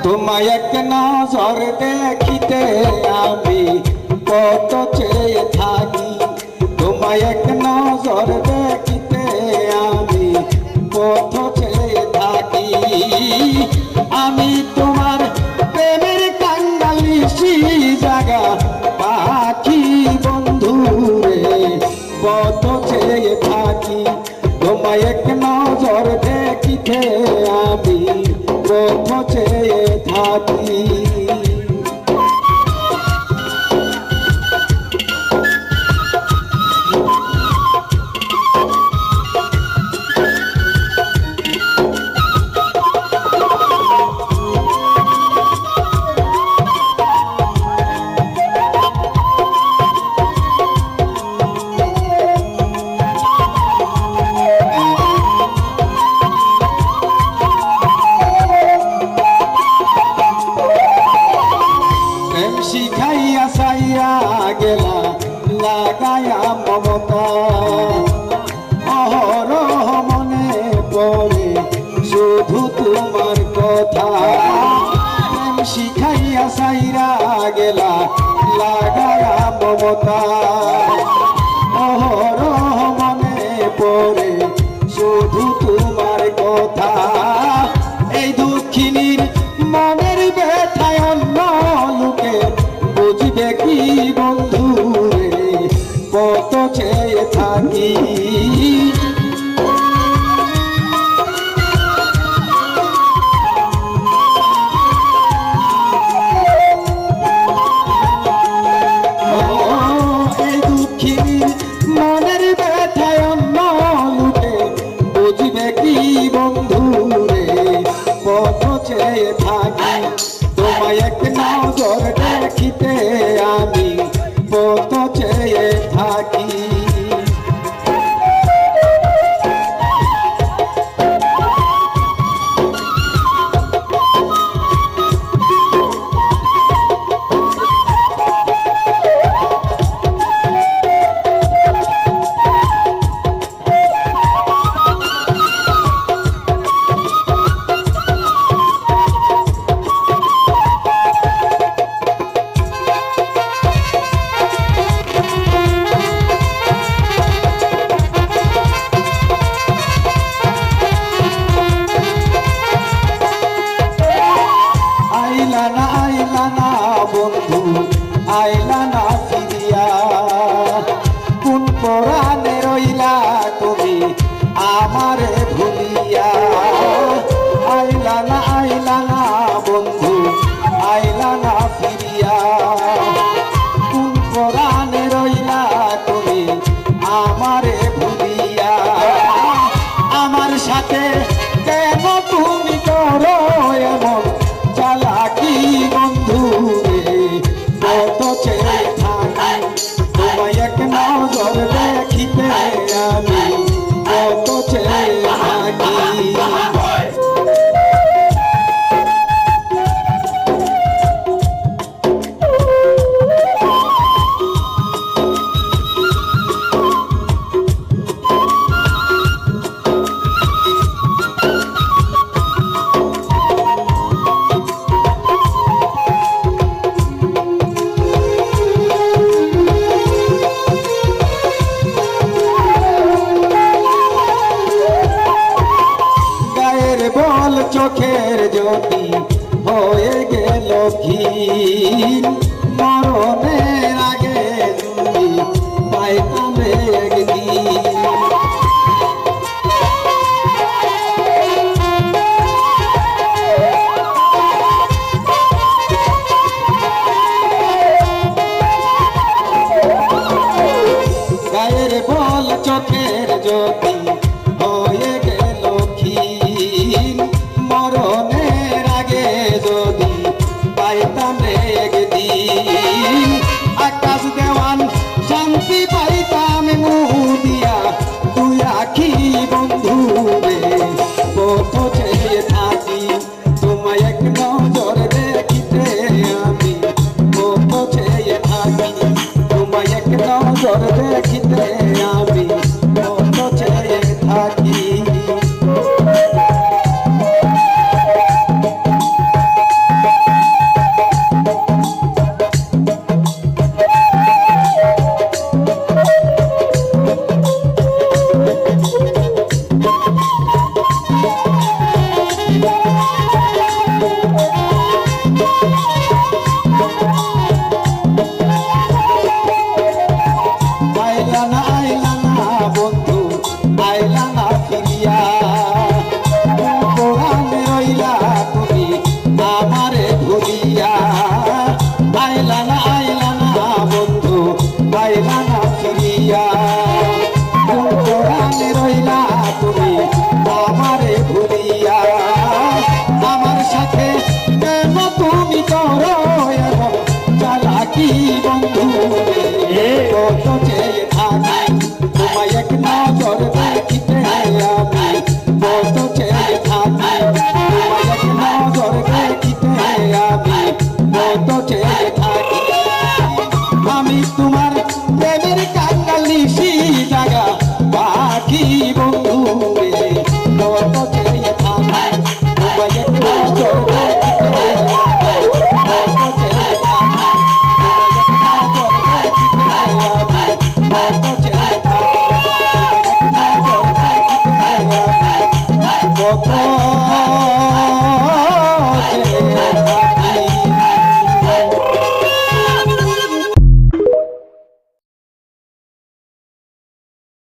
তোমায় এক নজর দেখিতে আমি কত চেয়ে থাকি, তোমায় এক নজর দেখিতে আমি কত চেয়ে থাকি। আমি তোমার প্রেমের কাঙ্গালিশি জাগা পাখি বন্ধু রে, কত চেয়ে থাকি। তোমায় এক নজর দেখিতে আমি কত চেয়ে থাকি। শিখাইয়া সাইয়া গেলা লাগায়া মমতা, অহরহ মনে পড়ে শুধু তোমার কথা। প্রেম শিখাইয়া সাইয়া গেলা লাগায়া মমতা, অহরহ মনে পড়ে শুধু তোমার কথা। এই দুঃখিনীর মনের ব্যথায় অন্য লোকে বুঝবে কি বন্ধু রে, কত চেয়ে থাকি। এই দুঃখিনীর মনের ব্যথায় অন্য লোকে বুঝবে কি বন্ধু রে, কত চেয়ে থাকি। তোমায় এক নজর দেখিতে আমি কত চেয়ে থাকি। আইলা না বন্ধু আইলা না ফিরিয়া, কোন পরাণে রইলা তুমি আমারে ভুলিয়া। আইলা না বন্ধু আইলা না ফিরিয়া, কোন পরাণে রইলা তুমি আমারে ভুলিয়া। আমার সাথে কেন তুমি করো এমন চালাকি বন্ধু রে, কত চেয়ে থাকি। তোমায় এক নজর দেখিতে আমি কত চেয়ে থাকি। চোখের জ্যোতি হয়ে গেল ক্ষীণ,